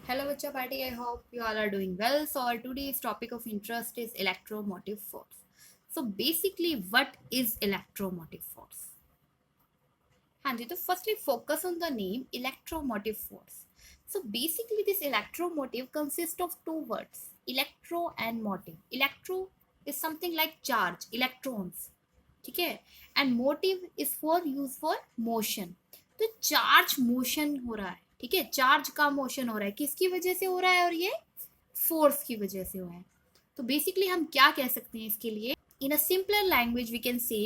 Hello, Bacha Party. I hope you all are doing well. So, our today's topic of interest is electromotive force. So, basically, what is electromotive force? Hanji, तो firstly, focus on the name electromotive force. So, basically, this electromotive consists of two words, electro and motive. Electro is something like charge, electrons. ठीक है, and motive is for use for motion. तो charge motion हो रहा है, ठीक है, charge का motion हो रहा है, किसकी वजह से हो रहा है, और ये फोर्स की वजह से हो रहा है. तो बेसिकली हम क्या कह सकते हैं इसके लिए, in a simpler language we can say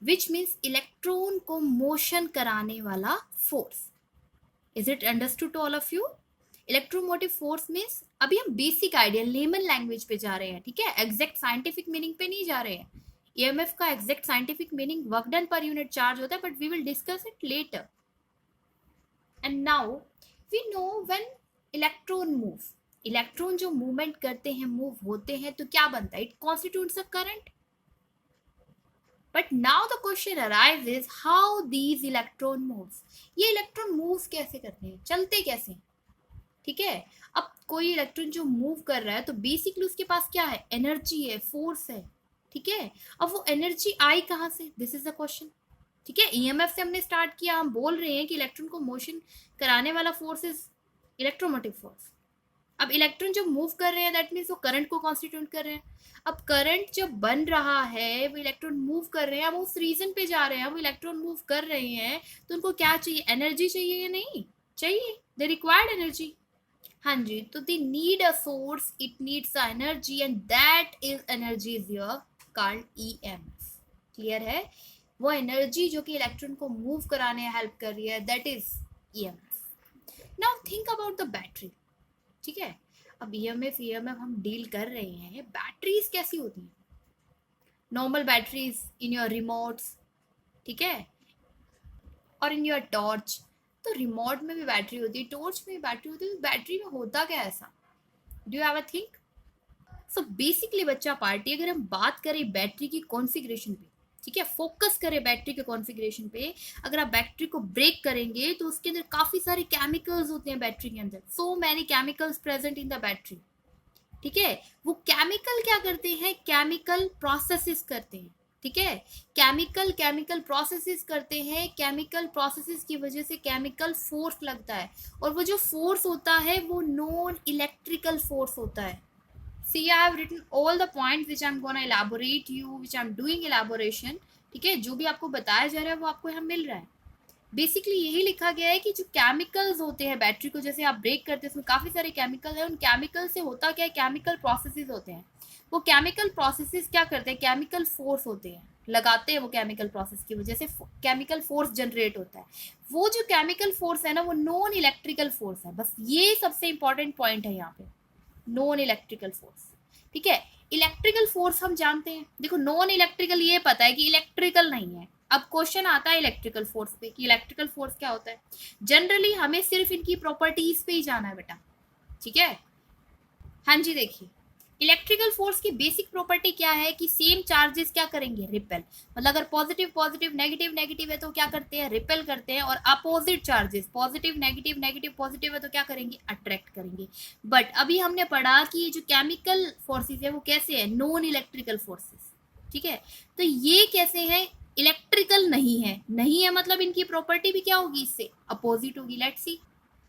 which means electron को मोशन कराने वाला force. Is it understood to all of you? Electromotive force means, अभी हम बेसिक आइडिया लेमन लैंग्वेज पे जा रहे हैं, ठीक है, एग्जैक्ट साइंटिफिक मीनिंग पे नहीं जा रहे हैं. EMF का exact scientific meaning work done per unit charge होता है, but we will discuss it later. And now we know when electron move, electron जो मूवमेंट करते हैं, मूव होते हैं, तो क्या बनता है? It constitutes a current. But now the question arises how these electron moves. ये इलेक्ट्रॉन मूव्स कैसे करते हैं, चलते कैसे हैं? ठीक है, अब कोई इलेक्ट्रॉन जो मूव कर रहा है तो बेसिकली उसके पास क्या है? एनर्जी है, फोर्स है. ठीक है, अब वो एनर्जी आई कहाँ से? This is the question. ठीक है, ईएमएफ से हमने स्टार्ट किया, हम बोल रहे हैं कि इलेक्ट्रॉन को मोशन कराने वाला फोर्स इज इलेक्ट्रोमोटिव फोर्स. अब इलेक्ट्रॉन जब मूव कर रहे हैं दैट मीन्स वो करंट को कॉन्स्टिट्यूट कर रहे हैं. अब करंट जब बन रहा है, वो इलेक्ट्रॉन मूव कर रहे हैं, अब उस रीजन पे जा रहे हैं, वो इलेक्ट्रॉन मूव कर रहे हैं, तो उनको क्या चाहिए? एनर्जी चाहिए या नहीं चाहिए? They required energy. हाँ जी, तो they need a source, it needs a energy, and that is energy is here called EMF. Clear है? वो एनर्जी जो कि इलेक्ट्रॉन को मूव कराने हेल्प कर रही है, that is EMF. Now think about the battery. ठीक है, अब ईएमएफ हम डील कर रहे हैं, बैटरीज कैसी होती हैं? Normal batteries in your remotes, ठीक है, और इन योर टॉर्च. तो रिमोट में भी बैटरी होती है, टॉर्च में भी बैटरी होती है, तो बैटरी में होता क्या ऐसा? Do you have a think? So basically बच्चा पार्टी, अगर हम बात करें बैटरी की कॉन्फ़िगरेशन पे, ठीक है, फोकस करें बैटरी के कॉन्फ़िगरेशन पे, अगर आप बैटरी को ब्रेक करेंगे तो उसके अंदर काफ़ी सारे केमिकल्स होते हैं बैटरी के अंदर, so many chemicals present in the battery. ठीक है, वो केमिकल क्या करते हैं? केमिकल प्रोसेसेस करते हैं. ठीक है, केमिकल प्रोसेसेस करते हैं, केमिकल प्रोसेसेस की वजह से केमिकल फोर्स लगता है, और वो जो फोर्स होता है वो नॉन इलेक्ट्रिकल फोर्स होता है. See, I have written all the points which I'm gonna elaborate you, which I'm doing elaboration. ठीक है, जो भी आपको बताया जा रहा है वो आपको यहाँ मिल रहा है. बेसिकली यही लिखा गया है कि जो केमिकल्स होते हैं बैटरी को जैसे आप ब्रेक करते हैं, उसमें काफ़ी सारे केमिकल हैं, उन केमिकल से होता क्या है? केमिकल प्रोसेसेस होते हैं. वो केमिकल प्रोसेसेस क्या करते हैं? केमिकल फोर्स होते हैं, लगाते हैं, वो केमिकल प्रोसेस की वजह से केमिकल फोर्स जनरेट होता है. वो जो केमिकल फोर्स है ना, वो नॉन इलेक्ट्रिकल फोर्स है. बस ये सबसे इंपॉर्टेंट पॉइंट है यहाँ पे, नॉन इलेक्ट्रिकल फोर्स. ठीक है, इलेक्ट्रिकल फोर्स हम जानते हैं. देखो, नॉन इलेक्ट्रिकल ये पता है कि इलेक्ट्रिकल नहीं है. अब क्वेश्चन आता है इलेक्ट्रिकल फोर्स पे कि इलेक्ट्रिकल फोर्स क्या होता है. जनरली हमें सिर्फ इनकी प्रॉपर्टीज पे ही जाना है बेटा. ठीक है, हाँ जी, देखिए, इलेक्ट्रिकल फोर्स की बेसिक प्रॉपर्टी क्या है कि सेम चार्जेस क्या करेंगे? रिपेल. मतलब अगर पॉजिटिव पॉजिटिव, नेगेटिव नेगेटिव है तो क्या करते हैं? रिपेल करते हैं. और opposite charges, positive negative, negative positive है तो क्या करेंगे? अट्रैक्ट करेंगे. बट अभी हमने पढ़ा कि जो केमिकल फोर्सेस है वो कैसे है? Non electrical forces. ठीक है, तो ये कैसे है? इलेक्ट्रिकल नहीं है. नहीं है मतलब इनकी प्रॉपर्टी भी क्या होगी? इससे अपोजिट होगी. Let's see.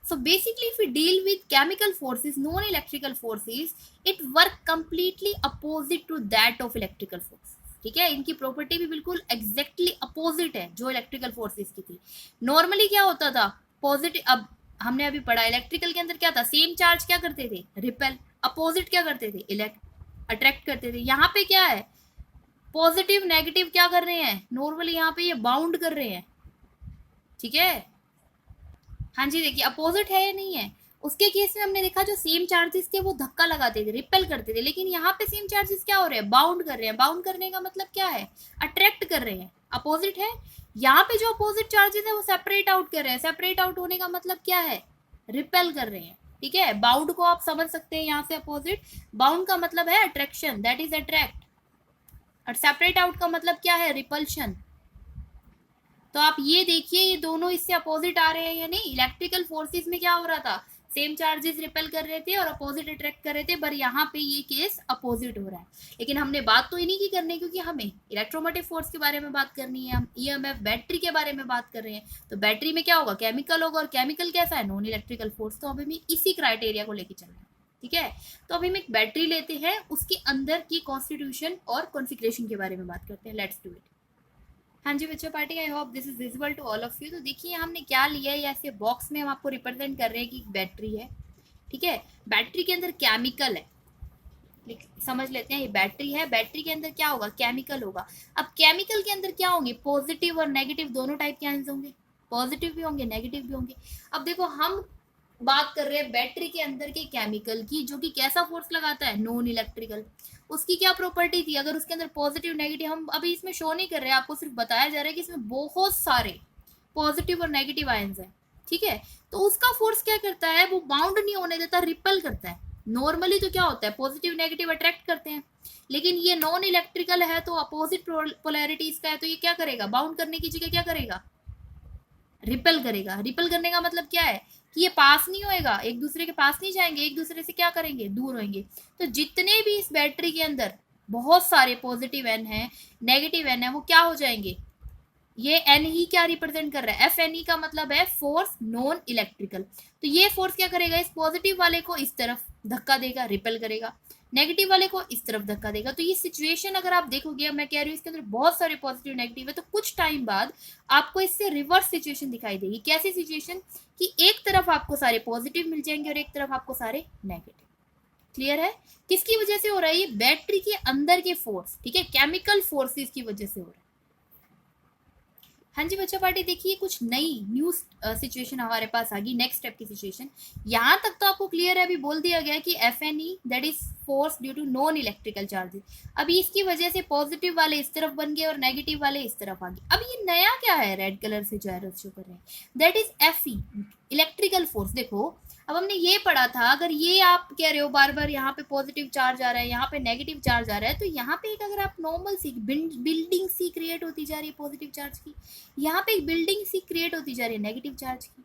So basically, if we deal with chemical forces, non-electrical forces, it work completely opposite to that of electrical forces. ठीक है, इनकी प्रॉपर्टी भी बिल्कुल एग्जैक्टली अपोजिट है जो इलेक्ट्रिकल फोर्सेस की थी. नॉर्मली क्या होता था? पॉजिटिव. अब हमने अभी पढ़ा इलेक्ट्रिकल के अंदर क्या था? सेम चार्ज क्या करते थे? रिपेल. अपोजिट क्या करते थे? अट्रैक्ट करते थे. यहाँ पे क्या है? पॉजिटिव नेगेटिव क्या कर रहे हैं? नॉर्मली यहाँ पे ये बाउंड कर रहे हैं. ठीक है, हाँ जी, देखिए, अपोजिट है या नहीं है? उसके केस में हमने देखा जो सेम चार्जेस थे वो धक्का लगाते थे, रिपेल करते थे, लेकिन यहाँ पे सेम चार्जेस क्या हो रहे हैं? बाउंड कर रहे हैं. बाउंड करने का मतलब क्या है? अट्रैक्ट कर रहे हैं. अपोजिट है. यहाँ पे जो अपोजिट चार्जेस है वो सेपरेट आउट कर रहे हैं. सेपरेट आउट होने का मतलब क्या है? रिपेल कर रहे हैं. ठीक है, बाउंड को आप समझ सकते हैं यहाँ से. अपोजिट बाउंड का मतलब है अट्रैक्शन, दैट इज अट्रैक्ट. और सेपरेट आउट का मतलब क्या है? रिपल्शन. तो आप ये देखिए, ये दोनों इससे अपोजिट आ रहे हैं या नहीं? इलेक्ट्रिकल फोर्सेस में क्या हो रहा था? सेम चार्जेस रिपेल कर रहे थे और अपोजिट अट्रैक्ट कर रहे थे, पर यहाँ पे ये केस अपोजिट हो रहा है। लेकिन हमने बात तो इन्हीं की करनी है, क्योंकि हमें इलेक्ट्रोमोटिव फोर्स के बारे में बात करनी है, हम ईएमएफ बैटरी के बारे में बात कर रहे हैं। तो बैटरी में क्या होगा, केमिकल होगा, और केमिकल कैसा है, नॉन इलेक्ट्रिकल फोर्स। तो अभी हमें इसी क्राइटेरिया को लेके चलना है, ठीक है। तो अभी हम एक बैटरी लेते हैं, उसके अंदर की कॉन्स्टिट्यूशन और कॉन्फ़िगरेशन के बारे में बात करते हैं। Let's do it. हाँ जी बच्चों party, I hope this is visible to all of you. तो देखिए हमने क्या लिया है, ऐसे बॉक्स में हम आपको रिप्रेजेंट कर रहे हैं कि बैटरी है, ठीक है। बैटरी के अंदर केमिकल है, समझ लेते हैं। ये बैटरी है, बैटरी के अंदर क्या होगा, केमिकल होगा। अब केमिकल के अंदर क्या होंगे, पॉजिटिव और नेगेटिव दोनों टाइप के आयंस होंगे, पॉजिटिव भी होंगे नेगेटिव भी होंगे। अब देखो हम बात कर रहे हैं बैटरी के अंदर के केमिकल की, जो कि कैसा फोर्स लगाता है, नॉन इलेक्ट्रिकल। उसकी क्या प्रॉपर्टी थी, अगर उसके अंदर पॉजिटिव नेगेटिव, हम अभी इसमें शो नहीं कर रहे हैं, आपको सिर्फ बताया जा रहा है कि इसमें बहुत सारे पॉजिटिव और नेगेटिव आयंस हैं, ठीक है। तो उसका फोर्स क्या करता है, वो बाउंड नहीं होने देता, रिपेल करता है। नॉर्मली तो क्या होता है, पॉजिटिव नेगेटिव अट्रैक्ट करते हैं, लेकिन ये नॉन इलेक्ट्रिकल है तो अपोजिट पोलैरिटीज का है, तो ये क्या करेगा, बाउंड करने की जगह क्या करेगा, रिपेल करेगा। रिपेल करने का मतलब क्या है कि ये पास नहीं होएगा, एक दूसरे के पास नहीं जाएंगे, एक दूसरे से क्या करेंगे, दूर होंगे। तो जितने भी इस बैटरी के अंदर बहुत सारे पॉजिटिव एन है, नेगेटिव एन है, वो क्या हो जाएंगे, ये एन ही क्या रिप्रेजेंट कर रहा है, एफ एन ई का मतलब है फोर्स नॉन इलेक्ट्रिकल। तो ये फोर्स क्या करेगा, इस पॉजिटिव वाले को इस तरफ धक्का देगा, रिपेल करेगा, नेगेटिव वाले को इस तरफ धक्का देगा। तो ये सिचुएशन अगर आप देखोगे, मैं कह रही हूँ इसके अंदर बहुत सारे पॉजिटिव नेगेटिव है, तो कुछ टाइम बाद आपको इससे रिवर्स सिचुएशन दिखाई देगी। कैसी सिचुएशन, कि एक तरफ आपको सारे पॉजिटिव मिल जाएंगे और एक तरफ आपको सारे नेगेटिव। क्लियर है, किसकी वजह से हो रहा है ये, बैटरी के अंदर के फोर्स, ठीक है, केमिकल फोर्सेस की वजह से हो रहा है। हाँ जी बच्चा पार्टी, देखिए कुछ नई न्यू सिचुएशन हमारे पास आ गई, नेक्स्ट स्टेप की सिचुएशन। यहाँ तक तो आपको क्लियर है, अभी बोल दिया गया कि F N E that is force due to non electrical charges. अभी इसकी वजह से पॉजिटिव वाले इस तरफ बन गए और नेगेटिव वाले इस तरफ आ गए। अब ये नया क्या है, रेड कलर से जो एरो शो कर रहे हैं, that is F E, electrical force. देखो अब हमने ये पढ़ा था, अगर ये आप कह रहे हो बार बार यहाँ पे पॉजिटिव चार्ज आ रहा है, यहाँ पे नेगेटिव चार्ज आ रहा है, तो यहाँ पे एक अगर आप नॉर्मल सी बिल्डिंग सी क्रिएट होती जा रही है पॉजिटिव चार्ज की, यहाँ पे एक बिल्डिंग सी क्रिएट होती जा रही है नेगेटिव चार्ज की।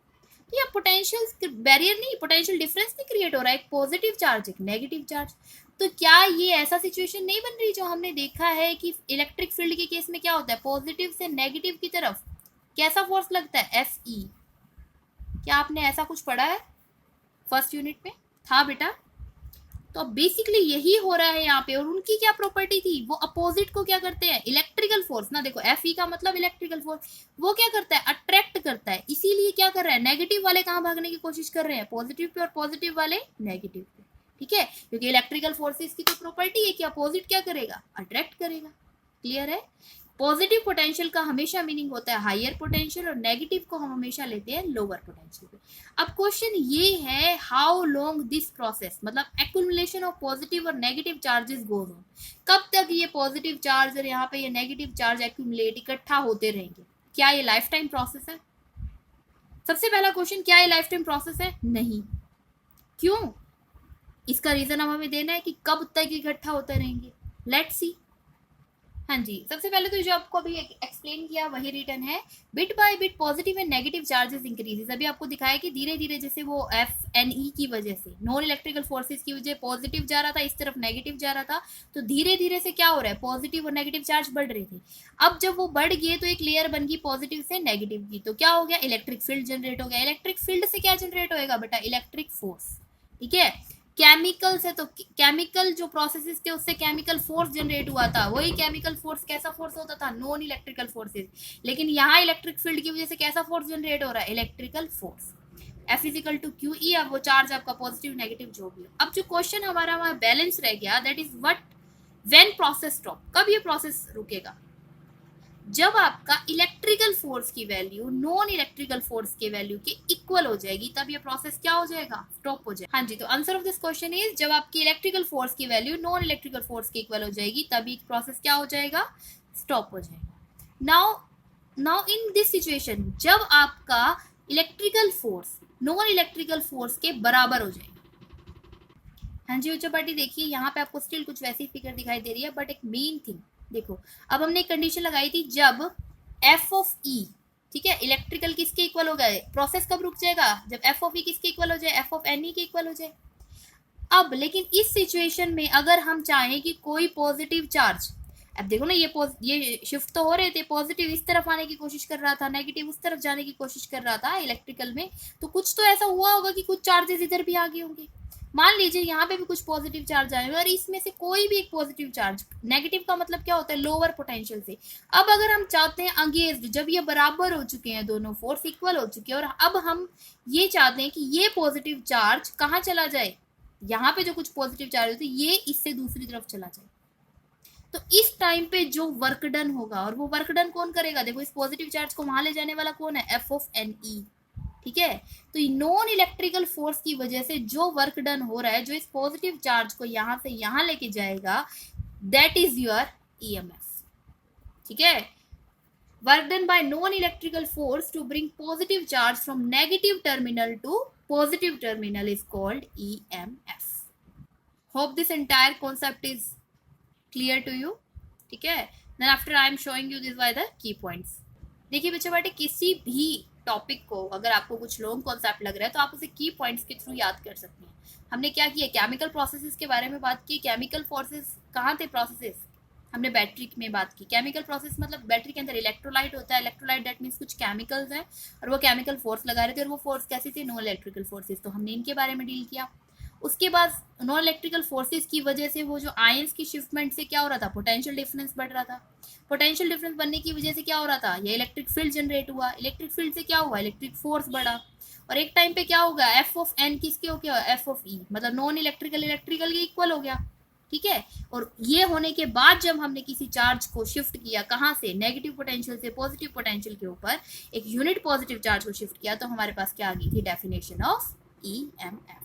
तो यहाँ पोटेंशियल बैरियर नहीं, पोटेंशियल डिफरेंस नहीं क्रिएट हो रहा है, एक पॉजिटिव चार्ज एक नेगेटिव चार्ज। तो क्या ये ऐसा सिचुएशन नहीं बन रही जो हमने देखा है कि इलेक्ट्रिक फील्ड के केस में क्या होता है, पॉजिटिव से नेगेटिव की तरफ कैसा फोर्स लगता है, एफ ई। क्या आपने ऐसा कुछ पढ़ा है फर्स्ट यूनिट में, था बेटा। तो बेसिकली यही हो रहा है यहाँ पे। और उनकी क्या प्रॉपर्टी थी, वो अपोजिट को क्या करते हैं, इलेक्ट्रिकल फोर्स ना, देखो एफ ई का मतलब इलेक्ट्रिकल फोर्स, वो क्या करता है, अट्रैक्ट करता है। इसीलिए क्या कर रहा है, नेगेटिव वाले कहाँ भागने की कोशिश कर रहे हैं, पॉजिटिव पे, और पॉजिटिव वाले नेगेटिव पे, ठीक है। क्योंकि इलेक्ट्रिकल फोर्सेस की तो प्रॉपर्टी है कि अपोजिट क्या करेगा, अट्रैक्ट करेगा। क्लियर है, पॉजिटिव पोटेंशियल का हमेशा मीनिंग होता है हायर पोटेंशियल, और नेगेटिव को हम हमेशा लेते हैं लोअर पोटेंशियल पे। अब क्वेश्चन ये है, हाउ लॉन्ग दिस प्रोसेस, मतलब एक्यूमुलेशन ऑफ पॉजिटिव और नेगेटिव चार्जेस गोज ऑन, कब तक ये पॉजिटिव चार्ज और यहाँ पे ये नेगेटिव चार्ज एक्यूमुलेट इकट्ठा होते रहेंगे। क्या ये लाइफ टाइम प्रोसेस है, सबसे पहला क्वेश्चन, क्या ये लाइफ टाइम प्रोसेस है, नहीं। क्यों, इसका रीजन अब हमें देना है कि कब तक इकट्ठा होते रहेंगे। Let's see. हाँ जी, सबसे पहले तो जो आपको अभी एक्सप्लेन किया वही रिटर्न है, bit by bit positive and negative charges increases. अभी आपको दिखाया कि धीरे धीरे जैसे वो एफ एन ई की वजह से, नॉन इलेक्ट्रिकल फोर्सेस की वजह पॉजिटिव जा रहा था, इस तरफ नेगेटिव जा रहा था, तो धीरे धीरे से क्या हो रहा है, पॉजिटिव और नेगेटिव चार्ज बढ़ रहे थे। अब जब वो बढ़ गए तो एक लेयर बन गई पॉजिटिव से नेगेटिव की, तो क्या हो गया, इलेक्ट्रिक फील्ड जनरेट हो गया। इलेक्ट्रिक फील्ड से क्या जनरेट होएगा बेटा, इलेक्ट्रिक फोर्स, ठीक है। केमिकल से, तो केमिकल जो प्रोसेसेस थे उससे केमिकल फोर्स जनरेट हुआ था, वही केमिकल फोर्स कैसा फोर्स होता था, नॉन इलेक्ट्रिकल फोर्सेस। लेकिन यहाँ इलेक्ट्रिक फील्ड की वजह से कैसा फोर्स जनरेट हो रहा है, electrical force. F equal to Q E, अब वो चार्ज आपका पॉजिटिव नेगेटिव जो भी हो। अब जो क्वेश्चन हमारा वहाँ बैलेंस रह गया, that is what when process stop, कब ये प्रोसेस रुकेगा, जब आपका इलेक्ट्रिकल फोर्स की वैल्यू नॉन इलेक्ट्रिकल फोर्स के वैल्यू के इक्वल हो जाएगी, तब ये प्रोसेस क्या हो जाएगा, स्टॉप हो जाएगा। हाँ जी, तो answer of this question is, जब आपकी इलेक्ट्रिकल फोर्स की वैल्यू नॉन इलेक्ट्रिकल फोर्स के इक्वल हो जाएगी, तभी प्रोसेस क्या हो जाएगा, स्टॉप हो जाएगा। नाउ इन दिस सिचुएशन, जब आपका electrical force non electrical force के बराबर हो जाएगा। हाँ जी बच्चों पार्टी, देखिए यहाँ पे आपको स्टिल कुछ वैसी फिगर दिखाई दे रही है, बट एक मेन थिंग देखो, अब हमने एक कंडीशन लगाई थी, जब एफ ऑफ ई ठीक है, इलेक्ट्रिकल किसके इक्वल हो गए, प्रोसेस कब रुक जाएगा, जब एफ ऑफ ई किसके इक्वल हो जाए, एफ ऑफ एन ई के इक्वल हो जाए। अब लेकिन इस सिचुएशन में अगर हम चाहें कि कोई पॉजिटिव चार्ज, अब देखो ना ये शिफ्ट तो हो रहे थे, पॉजिटिव इस तरफ आने की कोशिश कर रहा था, नेगेटिव उस तरफ जाने की कोशिश कर रहा था इलेक्ट्रिकल में, तो कुछ तो ऐसा हुआ होगा कि कुछ चार्जेस इधर भी आ गए होंगे। मान लीजिए यहाँ पे भी कुछ पॉजिटिव चार्ज आए और इसमें से कोई भी एक पॉजिटिव चार्ज, नेगेटिव का मतलब क्या होता है, लोअर पोटेंशियल से। अब अगर हम चाहते हैं अगेंस्ट, जब ये बराबर हो चुके हैं, दोनों फोर्स इक्वल हो चुके हैं, और अब हम ये चाहते हैं कि ये पॉजिटिव चार्ज कहाँ चला जाए, यहाँ पे जो कुछ पॉजिटिव चार्ज होते हैं ये इससे दूसरी तरफ चला जाए, तो इस टाइम पे जो वर्क डन होगा, और वो वर्क डन कौन करेगा, देखो इस पॉजिटिव चार्ज को वहां ले जाने वाला कौन है, एफ ऑफ एन ई। ठीक है, तो नॉन इलेक्ट्रिकल फोर्स की वजह से जो वर्क डन हो रहा है, जो इस पॉजिटिव चार्ज को यहां से यहां लेके जाएगा, दैट इज योर ईएमएफ। ठीक है, work done by non electrical force to bring positive charge from negative terminal to positive terminal is called EMF. Hope this entire concept is clear to you. ठीक है, then after I am showing you this by the key points. देखिए बच्चे बेटे, किसी भी topic को अगर आपको कुछ लॉन्ग कॉन्सेप्ट लग रहा है तो आप उसे की पॉइंट्स के थ्रू याद कर सकते हैं। हमने क्या किया, केमिकल प्रोसेसेस के बारे में बात की। केमिकल फोर्सेस कहाँ थे, प्रोसेसेस हमने बैटरी में बात की। केमिकल प्रोसेस मतलब बैटरी के अंदर इलेक्ट्रोलाइट होता है, इलेक्ट्रोलाइट दैट मीन्स कुछ केमिकल्स हैं, और वो केमिकल फोर्स लगा रहे थे, और वो फोर्स कैसे थे, नॉन इलेक्ट्रिकल फोर्सेस, तो हमने इनके बारे में डील किया। उसके बाद नॉन इलेक्ट्रिकल फोर्सेस की वजह से वो जो आयंस की शिफ्टमेंट से क्या हो रहा था, पोटेंशियल डिफरेंस बढ़ रहा था। पोटेंशियल डिफरेंस बनने की वजह से क्या हो रहा था, ये इलेक्ट्रिक फील्ड जनरेट हुआ, इलेक्ट्रिक फील्ड से क्या हुआ, इलेक्ट्रिक फोर्स बढ़ा, और एक टाइम पे क्या होगा, एफ ऑफ एन किसके हो गया, एफ ऑफ ई, मतलब नॉन इलेक्ट्रिकल इलेक्ट्रिकल के इक्वल हो गया। ठीक है, और ये होने के बाद जब हमने किसी चार्ज को शिफ्ट किया, कहाँ से, नेगेटिव पोटेंशियल से पॉजिटिव पोटेंशियल के ऊपर, एक यूनिट पॉजिटिव चार्ज को शिफ्ट किया, तो हमारे पास क्या आ गई थी, डेफिनेशन ऑफ ईएमएफ।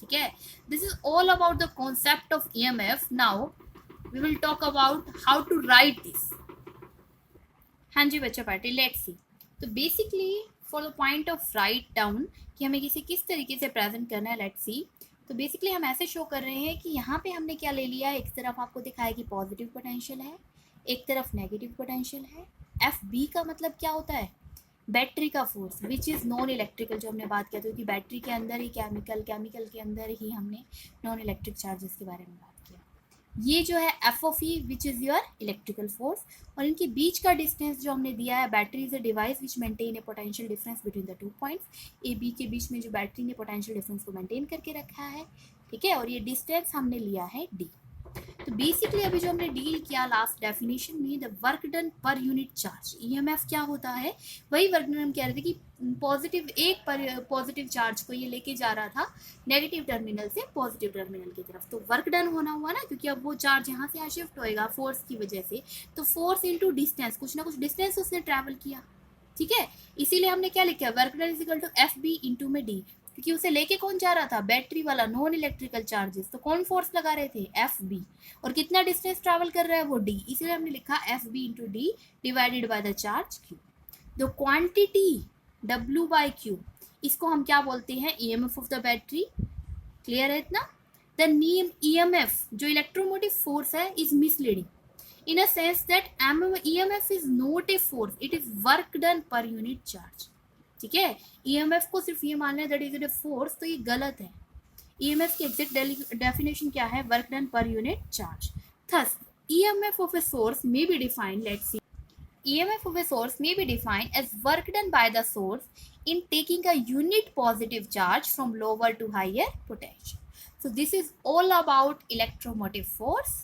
ठीक है, this is all about the concept of EMF. Now we will talk about how to write this. हाँ जी बच्चा पार्टी, लेट्स सी। तो basically for the point of write down कि हमें किसी किस तरीके से प्रेजेंट करना है, लेट्स सी। तो बेसिकली हम ऐसे शो कर रहे हैं कि यहाँ पे हमने क्या ले लिया है, एक तरफ आपको दिखाया कि पॉजिटिव पोटेंशियल है, एक तरफ नेगेटिव पोटेंशियल है। एफ बी का मतलब क्या होता है, बैटरी का force which is non electrical, जो हमने बात किया था कि बैटरी के अंदर ही केमिकल के अंदर ही हमने नॉन इलेक्ट्रिक चार्जेस के बारे में बात किया। ये जो है F of E which is your electrical force, और इनके बीच का डिस्टेंस जो हमने दिया है, battery is a device which maintain a potential difference between the 2 points. A B के बीच में जो बैटरी ने पोटेंशियल डिफरेंस को मेंटेन करके रखा है। ठीक है, और ये डिस्टेंस हमने लिया है डी। तो बेसिकली अभी जो हमने डील किया लास्ट डेफिनेशन में, the work done per unit charge, EMF क्या होता है, वही वर्क डन हम कह रहे थे कि पॉजिटिव, एक पॉजिटिव चार्ज को ये लेके जा रहा था नेगेटिव टर्मिनल से पॉजिटिव टर्मिनल की तरफ, तो वर्क डन होना हुआ ना, क्योंकि अब वो चार्ज यहाँ से यहाँ शिफ्ट होएगा फोर्स की वजह से, तो फोर्स इंटू डिस्टेंस, कुछ ना कुछ डिस्टेंस उसने ट्रैवल किया। ठीक है, इसीलिए हमने क्या लिखा, work done is equal to F B into में डी, क्योंकि उसे लेके कौन जा रहा था, बैटरी वाला नॉन इलेक्ट्रिकल चार्जेस, तो कौन फोर्स लगा रहे थे, एफ बी, और कितना डिस्टेंस ट्रैवल कर रहा है वो डी, इसलिए हमने लिखा F B into D divided by the charge Q. The quantity W by Q, इसको हम क्या बोलते हैं, EMF of the battery. Clear है इतना। द नेम ईएमएफ जो इलेक्ट्रोमोटिव फोर्स है is misleading in a sense that EMF is not a force, it is work done per unit charge। ठीक है, EMF को सिर्फ ये मान लें that is it a force, तो ये गलत है। EMF की एग्जैक्ट डेफिनेशन क्या है, work done per unit charge. Thus EMF of a source may be defined, let's see, EMF of a source may be defined as work done by the source in taking a unit positive charge from lower to higher potential। So this is all about electromotive force।